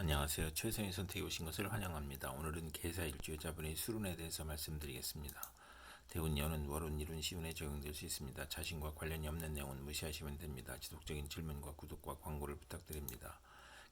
안녕하세요. 최선의 선택에 오신 것을 환영합니다. 오늘은 계사일주여자분의 수론에 대해서 말씀드리겠습니다. 대운, 연운, 월운, 일운, 시운에 적용될 수 있습니다. 자신과 관련이 없는 내용은 무시하시면 됩니다. 지속적인 질문과 구독과 광고를 부탁드립니다.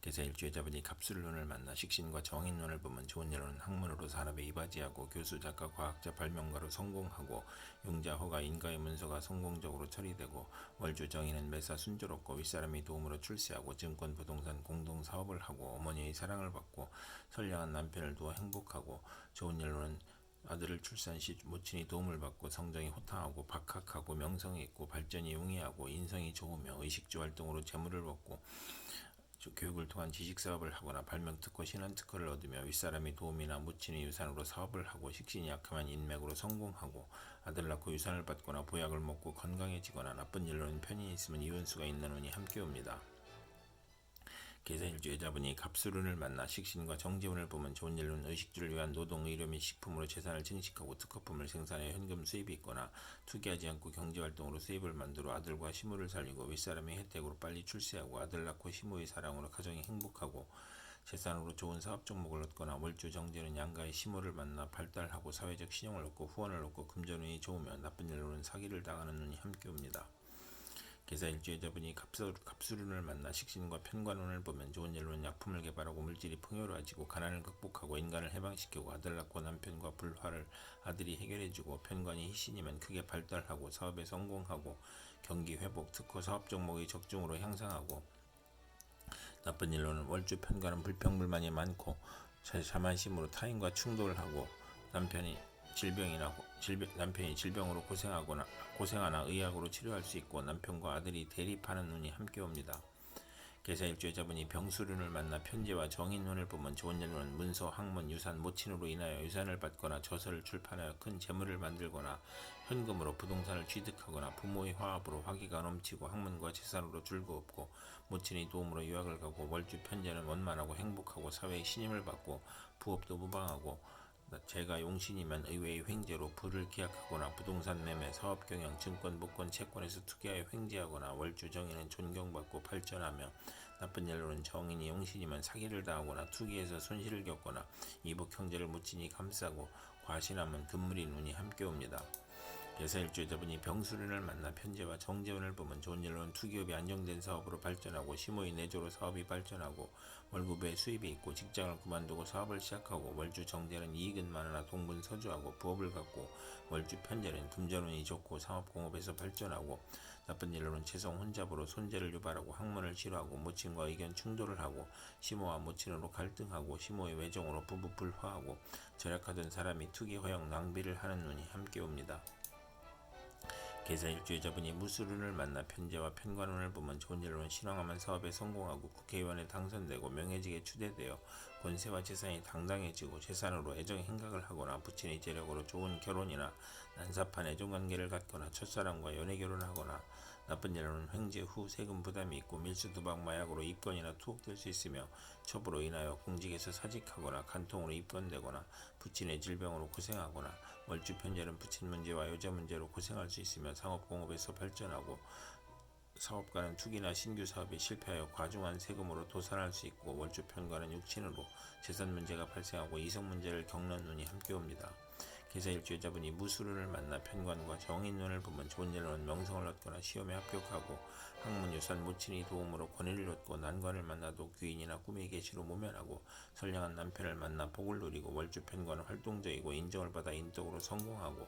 계사일주여자분이 갑술운을 만나 식신과 정인운을 보면 좋은 일로는 학문으로 산업에 이바지하고 교수, 작가, 과학자, 발명가로 성공하고 용자, 허가, 인가의 문서가 성공적으로 처리되고 월주 정인은 매사 순조롭고 윗사람의 도움으로 출세하고 증권, 부동산, 공동사업을 하고 어머니의 사랑을 받고 선량한 남편을 두어 행복하고 좋은 일로는 아들을 출산 시 모친이 도움을 받고 성정이 호탕하고 박학하고 명성이 있고 발전이 용이하고 인성이 좋으며 의식주 활동으로 재물을 얻고 교육을 통한 지식사업을 하거나 발명특허, 신한특허를 얻으며 윗사람의 도움이나 모친의 유산으로 사업을 하고 식신이 약하면 인맥으로 성공하고 아들 낳고 유산을 받거나 보약을 먹고 건강해지거나 나쁜 일로는 편히 있으면 이혼수가 있는 운이 함께 옵니다. 계사일주여자분이 갑술운을 만나 식신과 정재운을 보면 좋은 일로는 의식주를 위한 노동, 의료 및 식품으로 재산을 증식하고 특허품을 생산해 현금 수입이 있거나 투기하지 않고 경제활동으로 수입을 만들어 아들과 시모를 살리고 윗사람의 혜택으로 빨리 출세하고 아들 낳고 시모의 사랑으로 가정이 행복하고 재산으로 좋은 사업 종목을 얻거나 월주 정재는 양가의 시모를 만나 발달하고 사회적 신용을 얻고 후원을 얻고 금전운이 좋으며 나쁜 일로는 사기를 당하는 운이 함께 옵니다. 계사일주여자분이 갑술운을 만나 식신과 편관운을 보면 좋은 일로는 약품을 개발하고 물질이 풍요로워지고 가난을 극복하고 인간을 해방시키고 아들 낳고 남편과 불화를 아들이 해결해주고 편관이 희신이면 크게 발달하고 사업에 성공하고 경기 회복, 특허, 사업 종목의 적중으로 향상하고 나쁜 일로는 월주 편관은 불평불만이 많고 자만심으로 타인과 충돌을 하고 남편이 질병으로 고생하나 의학으로 치료할 수 있고 남편과 아들이 대립하는 운이 함께 옵니다. 계사일주여자분이 병술운을 만나 편제와 정인운을 보면 좋은 일로는 문서, 학문, 유산, 모친으로 인하여 유산을 받거나 저서를 출판하여 큰 재물을 만들거나 현금으로 부동산을 취득하거나 부모의 화합으로 화기가 넘치고 학문과 재산으로 즐거웠고 모친의 도움으로 유학을 가고 월주 편제는 원만하고 행복하고 사회의 신임을 받고 부업도 무방하고 제가 용신이면 의외의 횡재로 부를 기약하거나 부동산 매매, 사업 경영, 증권, 복권, 채권에서 투기하여 횡재하거나 월주 정인은 존경받고 발전하며 나쁜 일로는 정인이 용신이면 사기를 당하거나 투기해서 손실을 겪거나 이복 형제를 모친이 감싸고 과신하면 금물이 운이 함께 옵니다. 계사일주여자분이 병술운을 만나 편제와 정재운을 보면 좋은 일로는 투기업이 안정된 사업으로 발전하고 시모의 내조로 사업이 발전하고 월급에 수입이 있고 직장을 그만두고 사업을 시작하고 월주 정재는 이익은 많으나 동분서주하고 부업을 갖고 월주 편제는 금전운이 좋고 상업공업에서 발전하고 나쁜 일로는 채성 혼잡으로 손재를 유발하고 학문을 싫어하고 모친과 의견 충돌을 하고 시모와 모친으로 갈등하고 시모의 외정으로 부부 불화하고 절약하던 사람이 투기 허영 낭비를 하는 운이 함께 옵니다. 계사일주여자분이 무술운을 만나 편제와 편관운을 보면 좋은 일로는 신앙하면 사업에 성공하고 국회의원에 당선되고 명예직에 추대되어 권세와 재산이 당당해지고 재산으로 애정 행각을 하거나 부친의 재력으로 좋은 결혼이나 난사판 애정관계를 갖거나 첫사랑과 연애결혼하거나 나쁜 일로는 횡재 후 세금 부담이 있고 밀수, 도박, 마약으로 입건이나 투옥될 수 있으며 첩으로 인하여 공직에서 사직하거나 간통으로 입건되거나 부친의 질병으로 고생하거나 월주 편제는 부친 문제와 여자 문제로 고생할 수 있으며 상업공업에서 발전하고 사업가는 투기나 신규 사업에 실패하여 과중한 세금으로 도산할 수 있고 월주 편관은 육친으로 재산 문제가 발생하고 이성 문제를 겪는 운이 함께 옵니다. 계사일주여자분이 무술운을 만나 편관과 정인운을 보면 좋은 일로는 명성을 얻거나 시험에 합격하고 학문, 유산, 모친의 도움으로 권위를 얻고 난관을 만나도 귀인이나 꿈의 계시로 모면하고 선량한 남편을 만나 복을 누리고 월주 편관은 활동적이고 인정을 받아 인덕으로 성공하고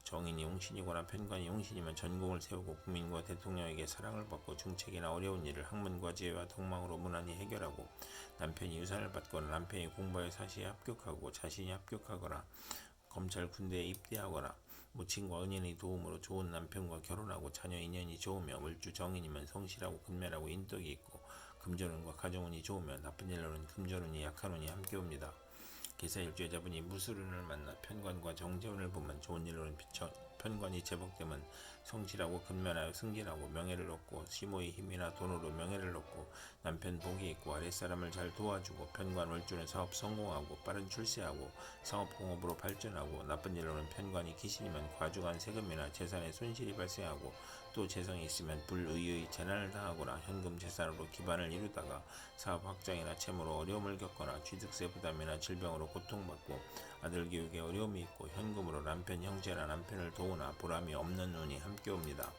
정인이 용신이거나 편관이 용신이면 전공을 세우고 국민과 대통령에게 사랑을 받고 정책이나 어려운 일을 학문과 지혜와 덕망으로 무난히 해결하고 남편이 유산을 받거나 남편이 공부에 사시에 합격하고 자신이 합격하거나 검찰 군대에 입대하거나 모친과 은인의 도움으로 좋은 남편과 결혼하고 자녀 인연이 좋으며 월주 정인이면 성실하고 근면하고 인덕이 있고 금전운과 가정운이 좋으며 나쁜 일로는 금전운이 약한 운이 함께 옵니다. 계사일주여자분이 무술운을 만나 편관과 정재운을 보면 좋은 일로는 편관이 제복되면 성실하고 근면하여 승진하고 명예를 얻고 시모의 힘이나 돈으로 명예를 얻고 남편 복이 있고 아랫사람을 잘 도와주고 편관 월주는 사업 성공하고 빠른 출세하고 상업공업으로 발전하고 나쁜 일로는 편관이 기신이면 과중한 세금이나 재산의 손실이 발생하고 또 재성이 있으면 불의의 재난을 당하거나 현금 재산으로 기반을 이루다가 사업 확장이나 채무로 어려움을 겪거나 취득세 부담이나 질병으로 고통받고 아들 교육에 어려움이 있고 현금으로 남편 형제나 남편을 도우나 보람이 없는 운이 함께 옵니다.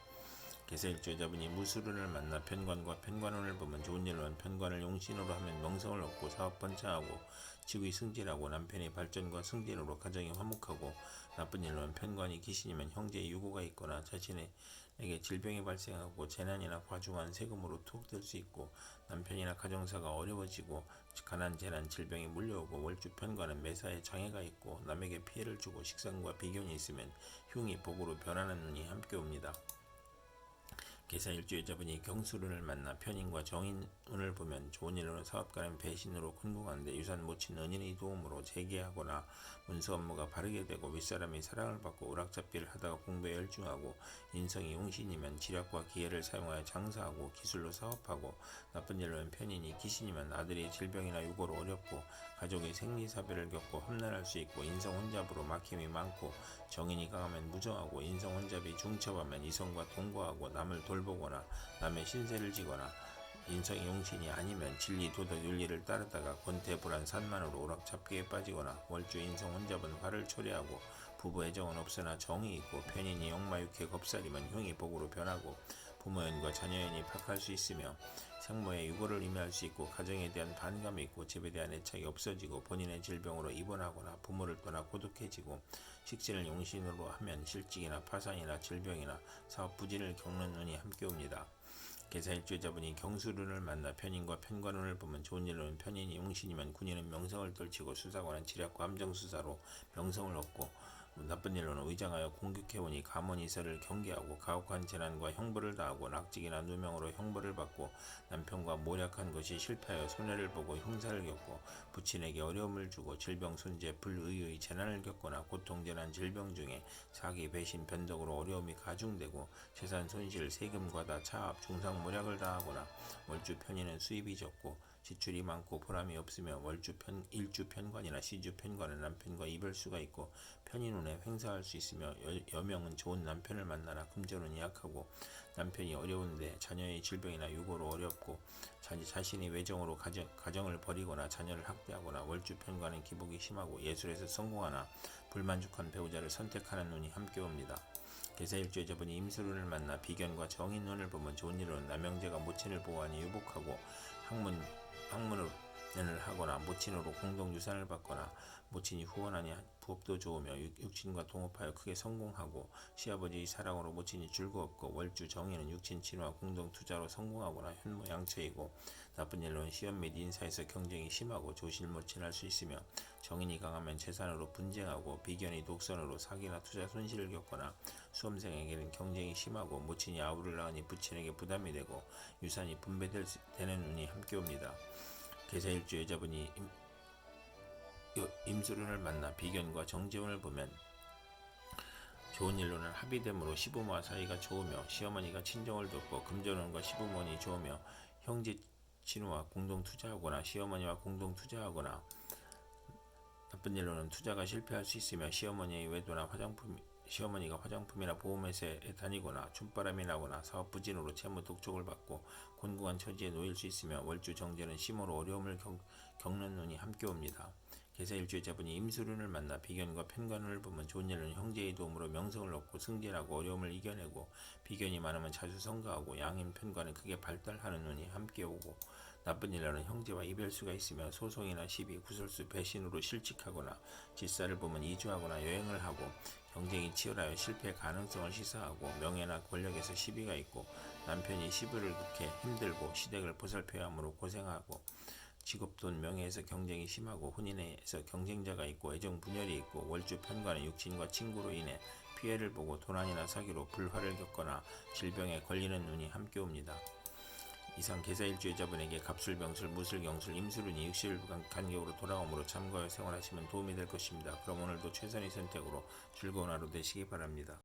개사일주 여자분이 무술운을 만나 편관과 편관운을 보면 좋은 일로는 편관을 용신으로 하면 명성을 얻고 사업 번창하고 직위 승진하고 남편의 발전과 승진으로 가정이 화목하고 나쁜 일로는 편관이 귀신이면 형제의 유고가 있거나 자신에게 질병이 발생하고 재난이나 과중한 세금으로 투옥될 수 있고 남편이나 가정사가 어려워지고 가난 재난 질병이 물려오고 월주 편관은 매사에 장애가 있고 남에게 피해를 주고 식상과 비견이 있으면 흉이 복으로 변하는 운이 함께 옵니다. 개사일주 여자분이 경술운을 만나 편인과 정인운을 보면 좋은 일로는 사업가는 배신으로 곤궁한데 유산 모친 은인의 도움으로 재개하거나 문서 업무가 바르게 되고 윗사람의 사랑을 받고 오락잡기를 하다가 공부에 열중하고 인성이 용신이면 지략과 기회를 사용하여 장사하고 기술로 사업하고 나쁜 일로는 편인이 귀신이면 아들의 질병이나 유고로 어렵고 가족의 생리사별을 겪고 험난할 수 있고 인성혼잡으로 막힘이 많고 정인이 강하면 무정하고 인성혼잡이 중첩하면 이성과 동거하고 남을 돌보거나 남의 신세를 지거나 인성이 용신이 아니면 진리 도덕 윤리를 따르다가 권태불안 산만으로 오락잡기에 빠지거나 월주 인성혼잡은 화를 초래하고 부부 애정은 없으나 정이 있고 편인이 역마육해 겁살이면 흉이 복으로 변하고 부모연과 자녀연이 박할 수 있으며 생모의 유고를 의미할 수 있고 가정에 대한 반감이 있고 집에 대한 애착이 없어지고 본인의 질병으로 입원하거나 부모를 떠나 고독해지고 식신을 용신으로 하면 실직이나 파산이나 질병이나 사업 부진을 겪는 운이 함께 옵니다. 개사일주자분이 경술운을 만나 편인과 편관운을 보면 좋은 일로는 편인이 용신이면 군인은 명성을 떨치고 수사관은 지략과 함정수사로 명성을 얻고 나쁜 일로는 의장하여 공격해오니 감언이설을 경계하고 가혹한 재난과 형벌을 당하고 낙직이나 누명으로 형벌을 받고 남편과 모략한 것이 실패하여 손해를 보고 흉사를 겪고 부친에게 어려움을 주고 질병 손재 불의의 재난을 겪거나 고통 재난 질병 중에 사기 배신 변덕으로 어려움이 가중되고 재산 손실 세금 과다 차압 중상 모략을 당하거나 월주 편인은 수입이 적고 지출이 많고 보람이 없으며 일주 편관이나 시주 편관은 남편과 이별수가 있고 편인운에 횡사할 수 있으며 여명은 좋은 남편을 만나나 금전운이 약하고 남편이 어려운데 자녀의 질병이나 유고로 어렵고 자신이 외정으로 가정을 버리거나 자녀를 학대하거나 월주 편관은 기복이 심하고 예술에서 성공하나 불만족한 배우자를 선택하는 운이 함께 옵니다. 개사일주 여자분이 임술운을 만나 비견과 정인운을 보면 좋은 일로는 남형제가 모친을 보호하니 유복하고 학문을 하거나 모친으로 공동유산을 받거나 모친이 후원하니 부업도 좋으며 육친과 동업하여 크게 성공하고 시아버지의 사랑으로 모친이 즐거웠고 월주 정인은 육친 친화와 공동투자로 성공하거나 현모양처이고 나쁜 일로는 시험 및 인사에서 경쟁이 심하고 조실모친할 수 있으며 정인이 강하면 재산으로 분쟁하고 비견이 독선으로 사기나 투자 손실을 겪거나 수험생에게는 경쟁이 심하고 모친이 아우를 낳으니 부친에게 부담이 되고 유산이 분배되는 운이 함께 옵니다. 개사일주 여자분이 임술운을 만나 비견과 정재운을 보면 좋은 일로는 합의됨으로 시부모와 사이가 좋으며 시어머니가 친정을 돕고 금전운과 시부모니 좋으며 형제 친우와 공동 투자하거나 시어머니와 공동 투자하거나 나쁜 일로는 투자가 실패할 수 있으며 시어머니의 외도나 시어머니가 화장품이나 보험회사에 다니거나 춤바람이 나거나 사업 부진으로 채무 독촉을 받고 곤궁한 처지에 놓일 수 있으며 월주 정제는 심으로 어려움을 겪는 운이 함께 옵니다. 개사일주 여자분이 임술운을 만나 비견과 편관운을 보면 좋은 일은 형제의 도움으로 명성을 얻고 승진하고 어려움을 이겨내고 비견이 많으면 자주 성가하고 양인 편관은 크게 발달하는 운이 함께 오고 나쁜 일로는 형제와 이별수가 있으며 소송이나 시비 구설수 배신으로 실직하거나 질사를 보면 이주하거나 여행을 하고 경쟁이 치열하여 실패 가능성을 시사하고 명예나 권력에서 시비가 있고 남편이 시부를 극해 힘들고 시댁을 보살펴야 하므로 고생하고 직업 돈 명예에서 경쟁이 심하고 혼인에서 경쟁자가 있고 애정 분열이 있고 월주 편관은 육친과 친구로 인해 피해를 보고 도난이나 사기로 불화를 겪거나 질병에 걸리는 운이 함께 옵니다. 이상 개사일주 여자분에게 갑술병술 무술경술 임술운이 60일 간격으로 돌아오므로 참고하여 생활하시면 도움이 될 것입니다. 그럼 오늘도 최선의 선택으로 즐거운 하루 되시기 바랍니다.